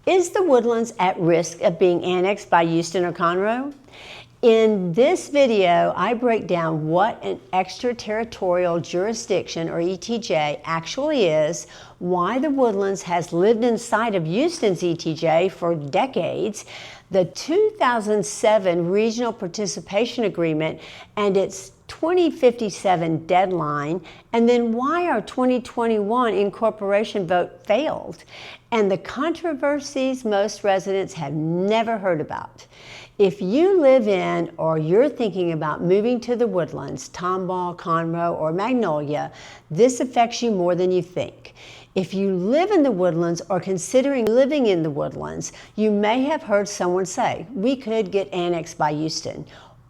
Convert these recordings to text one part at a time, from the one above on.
Is the Woodlands at risk of being annexed by Houston or Conroe? In this video, I break down what an extraterritorial jurisdiction, or ETJ, actually is, why the Woodlands has lived inside of Houston's ETJ for decades, the 2007 Regional Participation Agreement and its 2057 deadline, and then why our 2021 incorporation vote failed, and the controversies most residents have never heard about. If you live in or you're thinking about moving to the Woodlands, Tomball, Conroe, or Magnolia, this affects you more than you think. If you live in the Woodlands or considering living in the Woodlands, you may have heard someone say, we could get annexed by Houston.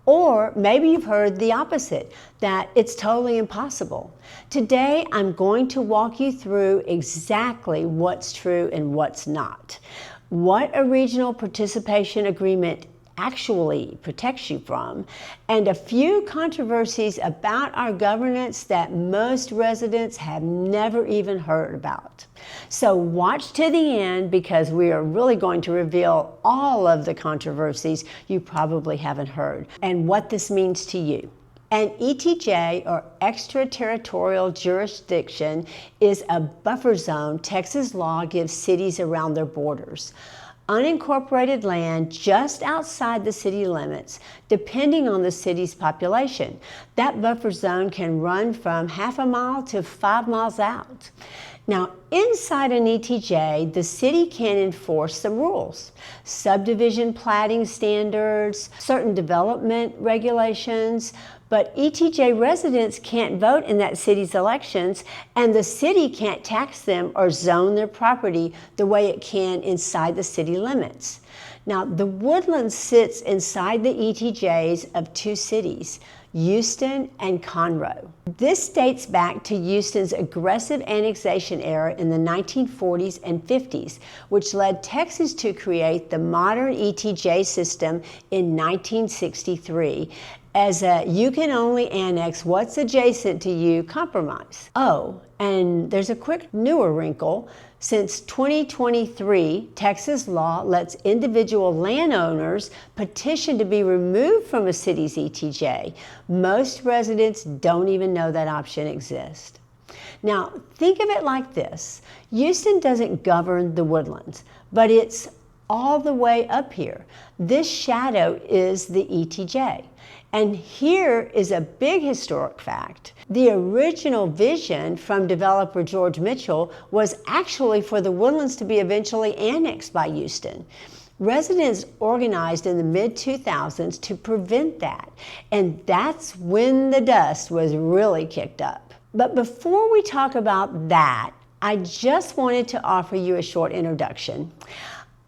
Or maybe you've heard the opposite, that it's totally impossible. Today, I'm going to walk you through exactly what's true and what's not. What a regional participation agreement actually protects you from, and a few controversies about our governance that most residents have never even heard about. So watch to the end, because we are really going to reveal all of the controversies you probably haven't heard and what this means to you. An ETJ, or extraterritorial jurisdiction, is a buffer zone Texas law gives cities around their borders. Unincorporated land just outside the city limits, depending on the city's population. That buffer zone can run from half a mile to 5 miles out. Now, inside an ETJ, the city can enforce some rules: subdivision platting standards, certain development regulations, but ETJ residents can't vote in that city's elections, and the city can't tax them or zone their property the way it can inside the city limits. Now, the Woodlands sits inside the ETJs of two cities, Houston and Conroe. This dates back to Houston's aggressive annexation era in the 1940s and 50s, which led Texas to create the modern ETJ system in 1963 as a you can only annex what's adjacent to you compromise. Oh, and there's a quick newer wrinkle. Since 2023, Texas law lets individual landowners petition to be removed from a city's ETJ. Most residents don't even know that option exists. Now, think of it like this. Houston doesn't govern the Woodlands, but it's all the way up here. This shadow is the ETJ. And here is a big historic fact. The original vision from developer George Mitchell was actually for the Woodlands to be eventually annexed by Houston. Residents organized in the mid-2000s to prevent that, and that's when the dust was really kicked up. But before we talk about that, I just wanted to offer you a short introduction.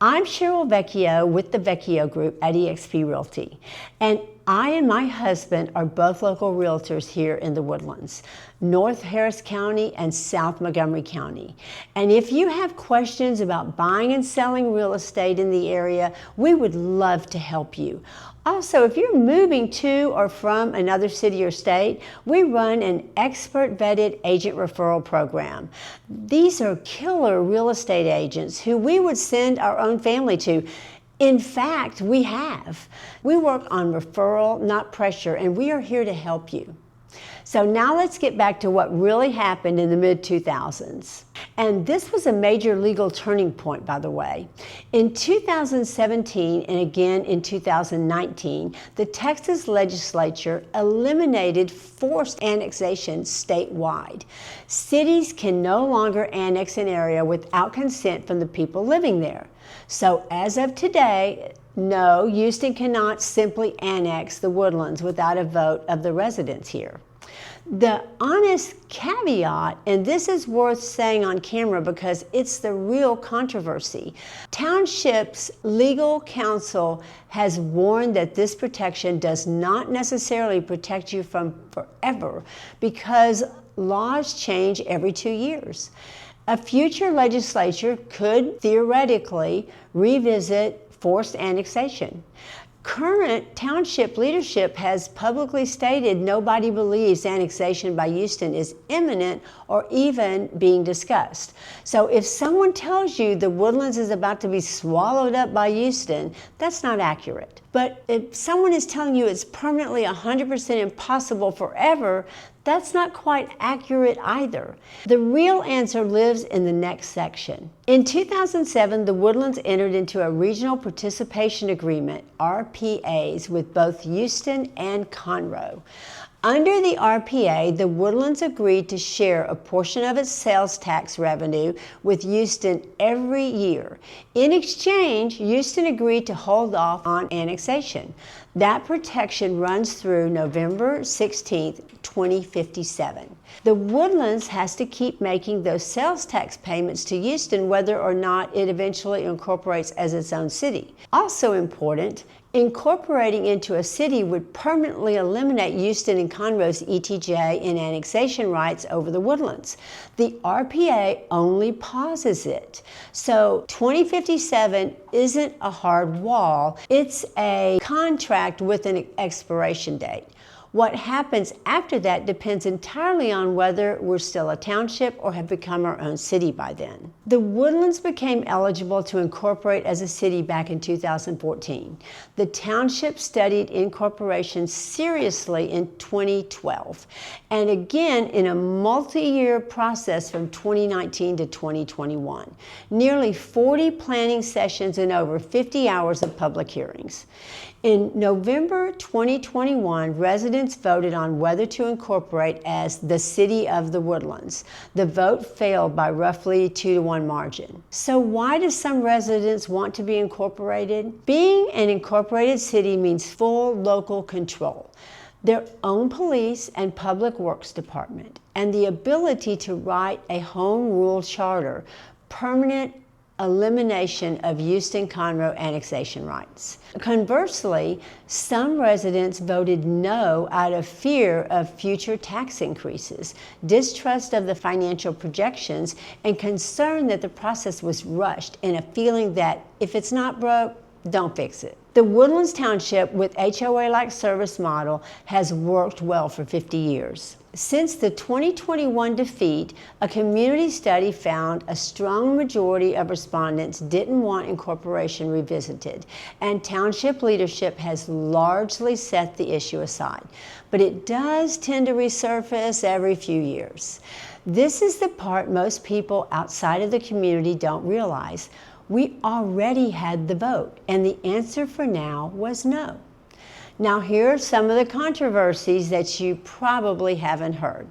I'm Cheryl Vecchio with the Vecchio Group at eXp Realty, and I and my husband are both local realtors here in the Woodlands, North Harris County and South Montgomery County. And if you have questions about buying and selling real estate in the area, we would love to help you. Also, if you're moving to or from another city or state, we run an expert-vetted agent referral program. These are killer real estate agents who we would send our own family to. In fact, we have. We work on referral, not pressure, and we are here to help you. So now let's get back to what really happened in the mid-2000s. And this was a major legal turning point, by the way. In 2017 and again in 2019, the Texas legislature eliminated forced annexation statewide. Cities can no longer annex an area without consent from the people living there. So as of today, no, Houston cannot simply annex the Woodlands without a vote of the residents here. The honest caveat, and this is worth saying on camera because it's the real controversy, Township's legal counsel has warned that this protection does not necessarily protect you from forever because laws change every 2 years. A future legislature could theoretically revisit forced annexation. Current township leadership has publicly stated nobody believes annexation by Houston is imminent or even being discussed. So if someone tells you the Woodlands is about to be swallowed up by Houston, that's not accurate. But if someone is telling you it's permanently 100% impossible forever, that's not quite accurate either. The real answer lives in the next section. In 2007, the Woodlands entered into a regional participation agreement, RPAs, with both Houston and Conroe. Under the RPA, the Woodlands agreed to share a portion of its sales tax revenue with Houston every year. In exchange, Houston agreed to hold off on annexation. That protection runs through November 16, 2057. The Woodlands has to keep making those sales tax payments to Houston whether or not it eventually incorporates as its own city. Also important, incorporating into a city would permanently eliminate Houston and Conroe's ETJ and annexation rights over the Woodlands. The RPA only pauses it. So 2057 isn't a hard wall, it's a contract with an expiration date. What happens after that depends entirely on whether we're still a township or have become our own city by then. The Woodlands became eligible to incorporate as a city back in 2014. The township studied incorporation seriously in 2012, and again in a multi-year process from 2019 to 2021. Nearly 40 planning sessions and over 50 hours of public hearings. In November 2021, residents voted on whether to incorporate as the City of the Woodlands. The vote failed by roughly 2-to-1 margin. So why do some residents want to be incorporated? Being an incorporated city means full local control, their own police and public works department, and the ability to write a home rule charter, permanent elimination of Houston Conroe annexation rights. Conversely, some residents voted no out of fear of future tax increases, distrust of the financial projections, and concern that the process was rushed, and a feeling that if it's not broke, don't fix it. The Woodlands Township with HOA-like service model has worked well for 50 years. Since the 2021 defeat, a community study found a strong majority of respondents didn't want incorporation revisited, and township leadership has largely set the issue aside. But it does tend to resurface every few years. This is the part most people outside of the community don't realize. We already had the vote, and the answer for now was no. Now here are some of the controversies that you probably haven't heard.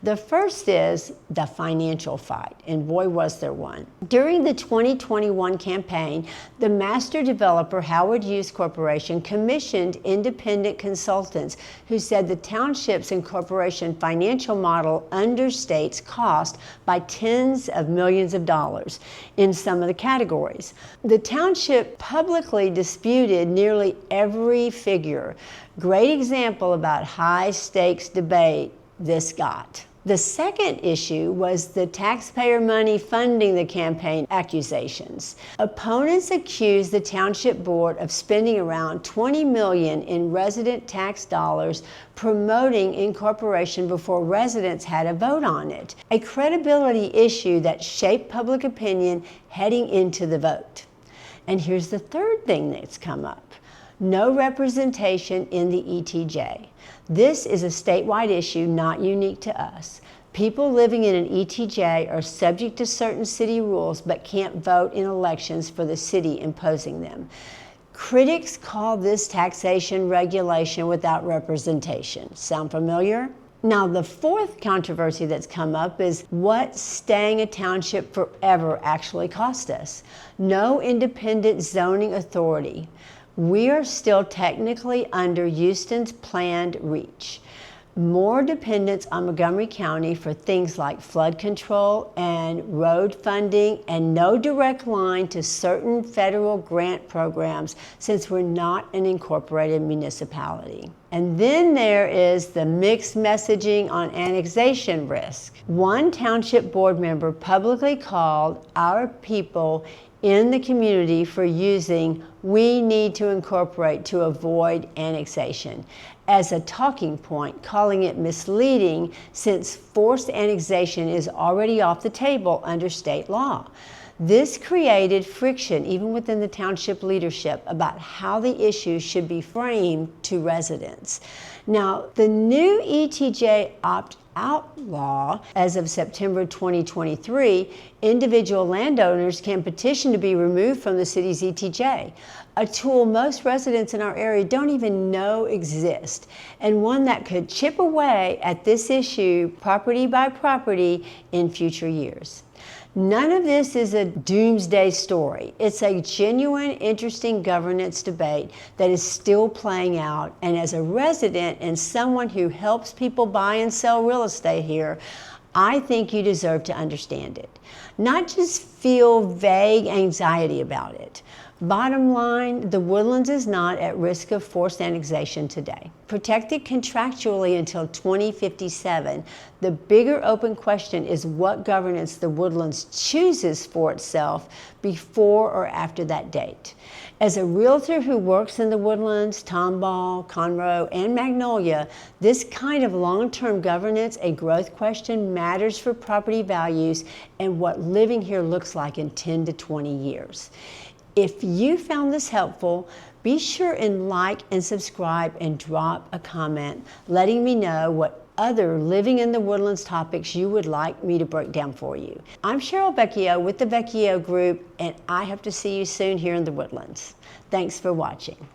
The first is the financial fight, and boy was there one. During the 2021 campaign, the master developer Howard Hughes Corporation commissioned independent consultants who said the township's incorporation financial model understates cost by tens of millions of dollars in some of the categories. The township publicly disputed nearly every figure. Great example about high stakes debate this got. The second issue was the taxpayer money funding the campaign accusations. Opponents accused the township board of spending around $20 million in resident tax dollars promoting incorporation before residents had a vote on it, a credibility issue that shaped public opinion heading into the vote. And here's the third thing that's come up. No representation in the ETJ. This is a statewide issue not unique to us. People living in an ETJ are subject to certain city rules but can't vote in elections for the city imposing them. Critics call this taxation regulation without representation. Sound familiar? Now, the fourth controversy that's come up is what staying a township forever actually cost us. No independent zoning authority. We are still technically under Houston's planned reach. More dependence on Montgomery County for things like flood control and road funding, and no direct line to certain federal grant programs since we're not an incorporated municipality. And then there is the mixed messaging on annexation risk. One township board member publicly called our people in the community for using "we need to incorporate to avoid annexation" as a talking point, calling it misleading since forced annexation is already off the table under state law. This created friction even within the township leadership about how the issue should be framed to residents. Now, the new ETJ opt-out law, as of September 2023, individual landowners can petition to be removed from the city's ETJ, a tool most residents in our area don't even know exists, and one that could chip away at this issue property by property in future years. None of this is a doomsday story. It's a genuine, interesting governance debate that is still playing out. And as a resident and someone who helps people buy and sell real estate here, I think you deserve to understand it. Not just feel vague anxiety about it. Bottom line, the Woodlands is not at risk of forced annexation today. Protected contractually until 2057, the bigger open question is what governance the Woodlands chooses for itself before or after that date. As a realtor who works in the Woodlands, Tomball, Conroe, and Magnolia, this kind of long-term governance and growth question matters for property values and what living here looks like in 10 to 20 years. If you found this helpful, be sure and like and subscribe and drop a comment letting me know what other living in the Woodlands topics you would like me to break down for you. I'm Cheryl Vecchio with the Vecchio Group, and I hope to see you soon here in the Woodlands. Thanks for watching.